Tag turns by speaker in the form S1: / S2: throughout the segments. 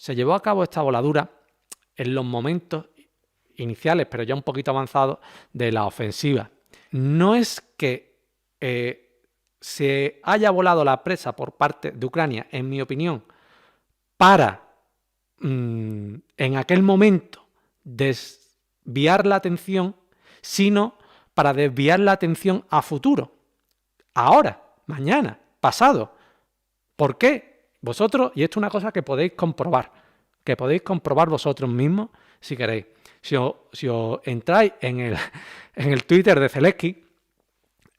S1: se llevó a cabo esta voladura en los momentos iniciales, pero ya un poquito avanzados, de la ofensiva. No es que se haya volado la presa por parte de Ucrania, en mi opinión, para en aquel momento desviar la atención, sino para desviar la atención a futuro. Ahora, mañana, pasado. ¿Por qué? Vosotros, y esto es una cosa que podéis comprobar vosotros mismos si queréis. Si os entráis en el Twitter de Zelensky,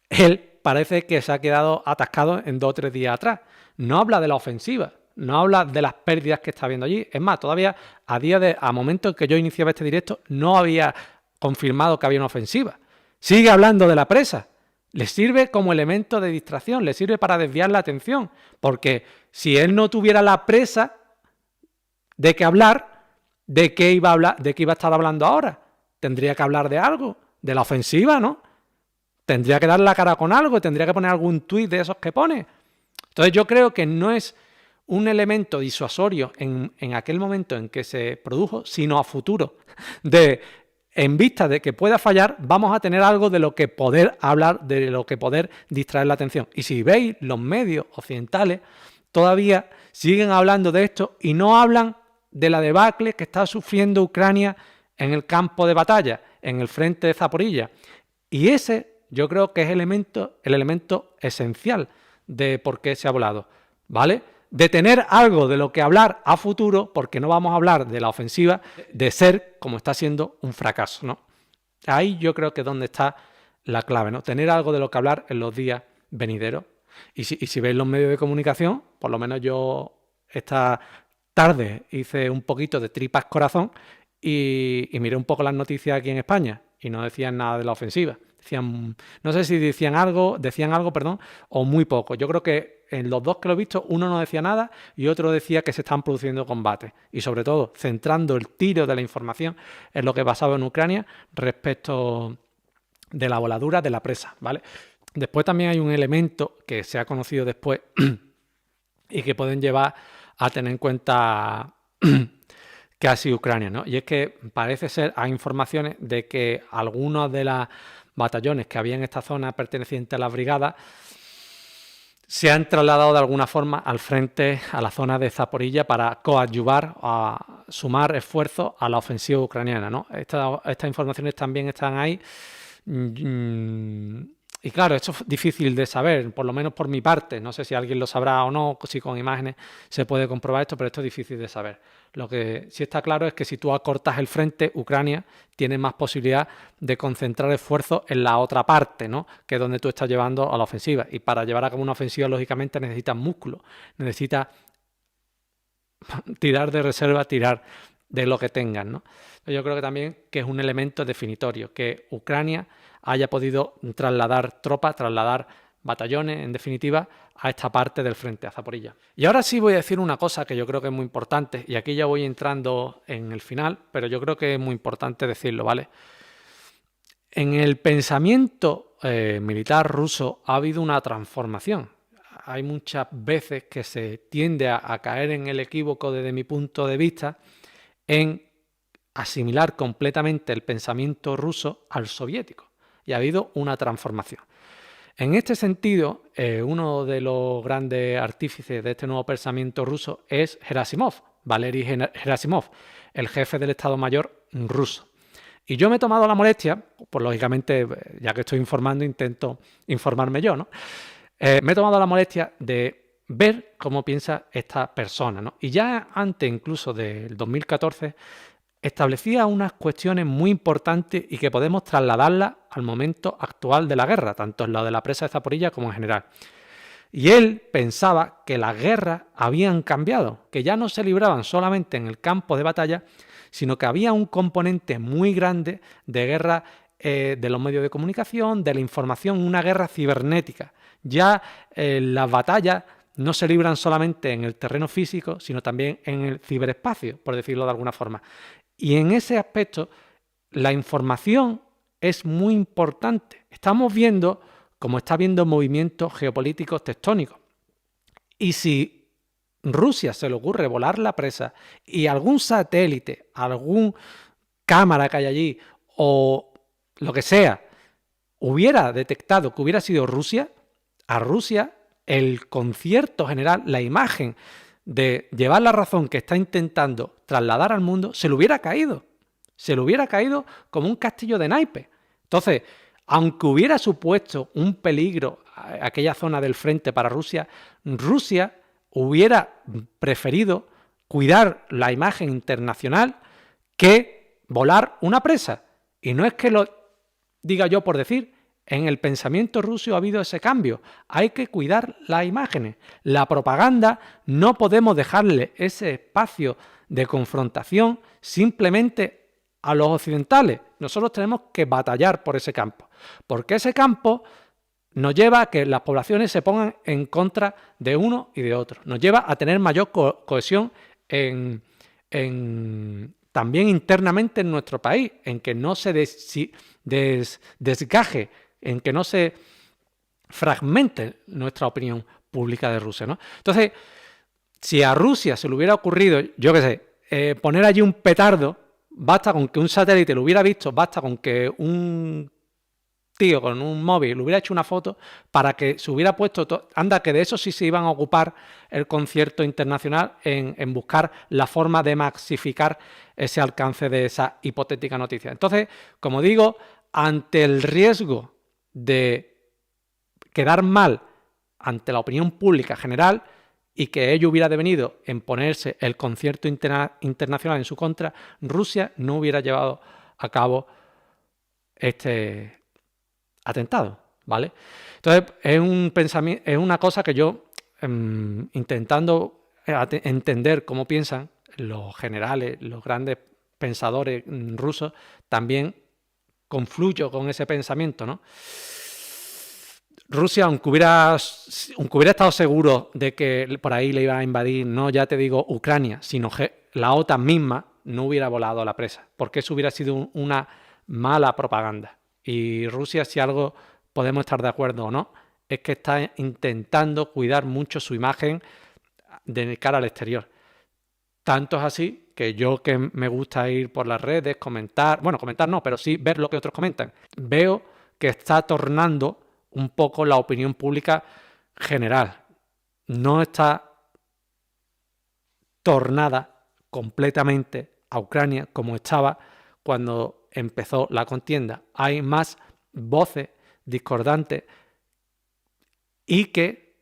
S1: él parece que se ha quedado atascado en 2 o 3 días atrás. No habla de la ofensiva, no habla de las pérdidas que está viendo allí. Es más, todavía a momento en que yo iniciaba este directo, no había confirmado que había una ofensiva. Sigue hablando de la presa. Le sirve como elemento de distracción, le sirve para desviar la atención. Porque si él no tuviera la presa de qué hablar, ¿de qué iba a estar hablando ahora? Tendría que hablar de algo, de la ofensiva, ¿no? Tendría que dar la cara con algo, tendría que poner algún tuit de esos que pone. Entonces yo creo que no es un elemento disuasorio en aquel momento en que se produjo, sino a futuro. En vista de que pueda fallar, vamos a tener algo de lo que poder hablar, de lo que poder distraer la atención. Y si veis, los medios occidentales todavía siguen hablando de esto y no hablan de la debacle que está sufriendo Ucrania en el campo de batalla, en el frente de Zaporilla. Y ese yo creo que es el elemento esencial de por qué se ha volado, ¿vale? De tener algo de lo que hablar a futuro, porque no vamos a hablar de la ofensiva, de ser, como está siendo, un fracaso, ¿no? Ahí yo creo que es donde está la clave, ¿no? Tener algo de lo que hablar en los días venideros. Y si veis los medios de comunicación, por lo menos yo esta tarde hice un poquito de tripas corazón y miré un poco las noticias aquí en España y no decían nada de la ofensiva. No sé si decían algo, o muy poco. Yo creo que en los dos que lo he visto, uno no decía nada y otro decía que se están produciendo combates. Y sobre todo, centrando el tiro de la información en lo que pasaba en Ucrania respecto de la voladura de la presa, ¿vale? Después también hay un elemento que se ha conocido después y que pueden llevar a tener en cuenta que ha sido Ucrania, ¿no? Y es que parece ser, hay informaciones de que algunos de los batallones que había en esta zona pertenecientes a las brigadas se han trasladado de alguna forma al frente, a la zona de Zaporilla, para coadyuvar, a sumar esfuerzos a la ofensiva ucraniana, ¿no? Estas informaciones también están ahí. Y claro, esto es difícil de saber, por lo menos por mi parte. No sé si alguien lo sabrá o no, si con imágenes se puede comprobar esto, pero esto es difícil de saber. Lo que sí está claro es que si tú acortas el frente, Ucrania tiene más posibilidad de concentrar esfuerzos en la otra parte, ¿no? Que es donde tú estás llevando a la ofensiva. Y para llevar a cabo una ofensiva, lógicamente, necesitas músculo, necesitas tirar de reserva, tirar de lo que tengas, ¿no? Yo creo que también que es un elemento definitorio, que Ucrania haya podido trasladar tropas, trasladar batallones, en definitiva, a esta parte del frente, a Zaporilla. Y ahora sí voy a decir una cosa que yo creo que es muy importante, y aquí ya voy entrando en el final, pero yo creo que es muy importante decirlo, ¿vale? En el pensamiento militar ruso ha habido una transformación. Hay muchas veces que se tiende a caer en el equívoco, desde mi punto de vista, en asimilar completamente el pensamiento ruso al soviético. Y ha habido una transformación. En este sentido, uno de los grandes artífices de este nuevo pensamiento ruso es Gerasimov, Valery Gerasimov, el jefe del Estado Mayor ruso. Y yo me he tomado la molestia, pues lógicamente, ya que estoy informando, intento informarme yo, ¿no? Me he tomado la molestia de ver cómo piensa esta persona, ¿no? Y ya antes incluso del 2014 establecía unas cuestiones muy importantes y que podemos trasladarlas al momento actual de la guerra, tanto en lo de la presa de Zaporilla como en general. Y él pensaba que las guerras habían cambiado, que ya no se libraban solamente en el campo de batalla, sino que había un componente muy grande de guerra de los medios de comunicación, de la información, una guerra cibernética. Ya las batallas no se libran solamente en el terreno físico, sino también en el ciberespacio, por decirlo de alguna forma. Y en ese aspecto, la información es muy importante. Estamos viendo cómo está habiendo movimientos geopolíticos tectónicos. Y si Rusia se le ocurre volar la presa y algún satélite, algún cámara que hay allí o lo que sea, hubiera detectado que hubiera sido Rusia, a Rusia el concierto general, la imagen de llevar la razón que está intentando trasladar al mundo, se le hubiera caído. Se le hubiera caído como un castillo de naipes. Entonces, aunque hubiera supuesto un peligro aquella zona del frente para Rusia, Rusia hubiera preferido cuidar la imagen internacional que volar una presa. Y no es que lo diga yo por decir, en el pensamiento ruso ha habido ese cambio. Hay que cuidar las imágenes. La propaganda no podemos dejarle ese espacio de confrontación simplemente a los occidentales. Nosotros tenemos que batallar por ese campo, porque ese campo nos lleva a que las poblaciones se pongan en contra de uno y de otro. Nos lleva a tener mayor cohesión también internamente en nuestro país, en que no se desgaje, en que no se fragmente nuestra opinión pública de Rusia, ¿no? Entonces, si a Rusia se le hubiera ocurrido, yo qué sé, poner allí un petardo, basta con que un satélite lo hubiera visto, basta con que un tío con un móvil le hubiera hecho una foto para que se hubiera puesto, anda que de eso sí se iban a ocupar el concierto internacional en buscar la forma de maxificar ese alcance de esa hipotética noticia. Entonces, como digo, ante el riesgo de quedar mal ante la opinión pública general y que ello hubiera devenido en ponerse el concierto internacional en su contra, Rusia no hubiera llevado a cabo este atentado, ¿vale? Entonces, es una cosa que yo, intentando entender cómo piensan los generales, los grandes pensadores rusos, también confluyo con ese pensamiento, ¿no? Rusia, aunque hubiera estado seguro de que por ahí le iba a invadir, no ya te digo Ucrania, sino la OTAN misma, no hubiera volado a la presa, porque eso hubiera sido una mala propaganda. Y Rusia, si algo podemos estar de acuerdo o no, es que está intentando cuidar mucho su imagen de cara al exterior. Tanto es así que yo, que me gusta ir por las redes, comentar no, pero sí ver lo que otros comentan, veo que está tornando un poco la opinión pública general. No está tornada completamente a Ucrania como estaba cuando empezó la contienda. Hay más voces discordantes y que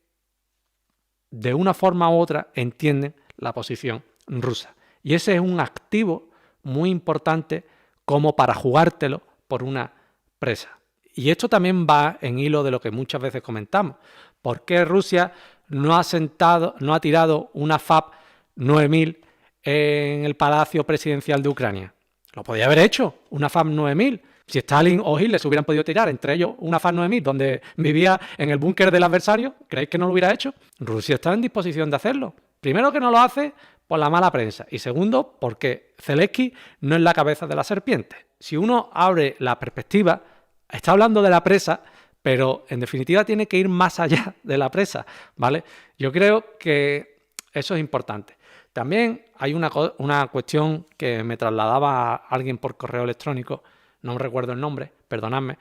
S1: de una forma u otra entienden la posición rusa. Y ese es un activo muy importante como para jugártelo por una presa. Y esto también va en hilo de lo que muchas veces comentamos. ¿Por qué Rusia no ha tirado una FAB 9000 en el Palacio Presidencial de Ucrania? Lo podía haber hecho, una FAB 9000. Si Stalin o Hitler se hubieran podido tirar, entre ellos una FAB 9000, donde vivía en el búnker del adversario, ¿creéis que no lo hubiera hecho? Rusia está en disposición de hacerlo. Primero, que no lo hace por la mala prensa. Y segundo, porque Zelensky no es la cabeza de la serpiente. Si uno abre la perspectiva, está hablando de la presa, pero en definitiva tiene que ir más allá de la presa, ¿vale? Yo creo que eso es importante. También hay una cuestión que me trasladaba a alguien por correo electrónico, no recuerdo el nombre, perdonadme,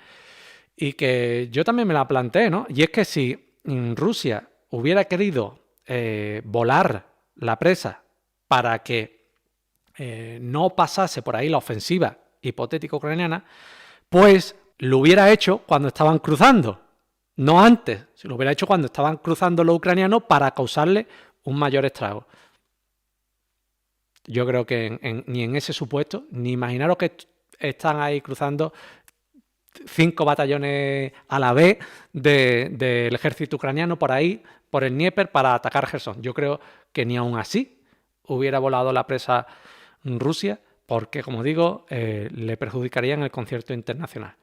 S1: y que yo también me la planteé, ¿no? Y es que si Rusia hubiera querido volar la presa para que no pasase por ahí la ofensiva hipotética ucraniana, pues lo hubiera hecho cuando estaban cruzando, no antes. Se lo hubiera hecho cuando estaban cruzando los ucranianos para causarle un mayor estrago. Yo creo que ni en ese supuesto, ni imaginaros que están ahí cruzando 5 batallones a la vez del ejército ucraniano por ahí, por el Dnieper, para atacar Gerson. Yo creo que ni aún así hubiera volado la presa Rusia, porque, como digo, le perjudicaría en el concierto internacional.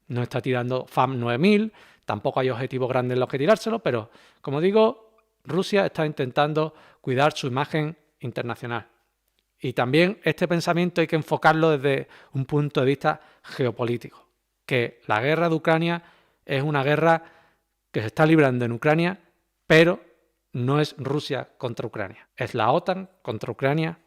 S1: No está tirando FAB 9000, tampoco hay objetivos grandes en los que tirárselo, pero, como digo, Rusia está intentando cuidar su imagen internacional. Y también este pensamiento hay que enfocarlo desde un punto de vista geopolítico, que la guerra de Ucrania es una guerra que se está librando en Ucrania, pero no es Rusia contra Ucrania, es la OTAN contra Ucrania,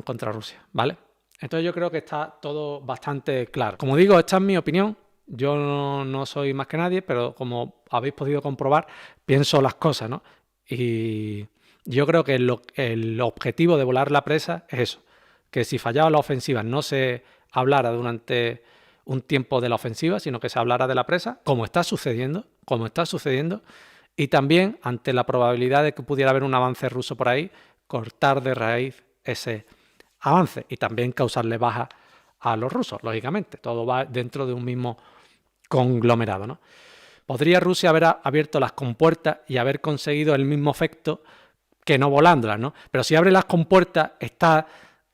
S1: contra Rusia, ¿vale? Entonces yo creo que está todo bastante claro. Como digo, esta es mi opinión. Yo no soy más que nadie, pero como habéis podido comprobar, pienso las cosas, ¿no? Y yo creo que el objetivo de volar la presa es eso, que si fallaba la ofensiva no se hablara durante un tiempo de la ofensiva, sino que se hablara de la presa, como está sucediendo, y también ante la probabilidad de que pudiera haber un avance ruso por ahí, cortar de raíz ese avance y también causarle baja a los rusos, lógicamente. Todo va dentro de un mismo conglomerado, ¿no? ¿Podría Rusia haber abierto las compuertas y haber conseguido el mismo efecto que no volándolas, ¿no? Pero si abre las compuertas está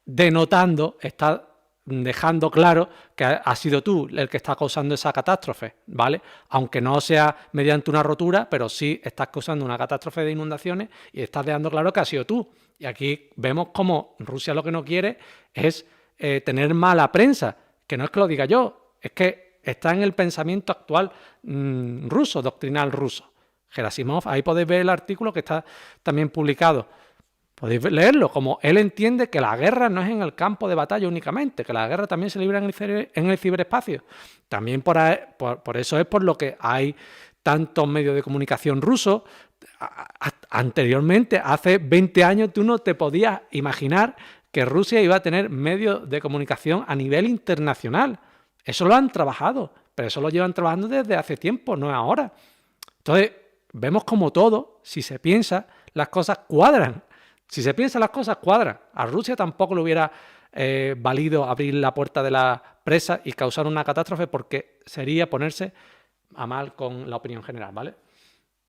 S1: denotando, está dejando claro que has sido tú el que está causando esa catástrofe, ¿vale? Aunque no sea mediante una rotura, pero sí estás causando una catástrofe de inundaciones y estás dejando claro que has sido tú. Y aquí vemos cómo Rusia lo que no quiere es tener mala prensa, que no es que lo diga yo, es que está en el pensamiento actual ruso, doctrinal ruso. Gerasimov, ahí podéis ver el artículo que está también publicado. Podéis leerlo, como él entiende que la guerra no es en el campo de batalla únicamente, que la guerra también se libra en el ciberespacio. También por eso es por lo que hay tantos medios de comunicación rusos. Anteriormente, hace 20 años, tú no te podías imaginar que Rusia iba a tener medios de comunicación a nivel internacional. Eso lo han trabajado, pero eso lo llevan trabajando desde hace tiempo, no es ahora. Entonces, vemos como todo, si se piensa, las cosas cuadran. Si se piensa, las cosas cuadran. A Rusia tampoco le hubiera valido abrir la puerta de la presa y causar una catástrofe porque sería ponerse a mal con la opinión general, ¿vale?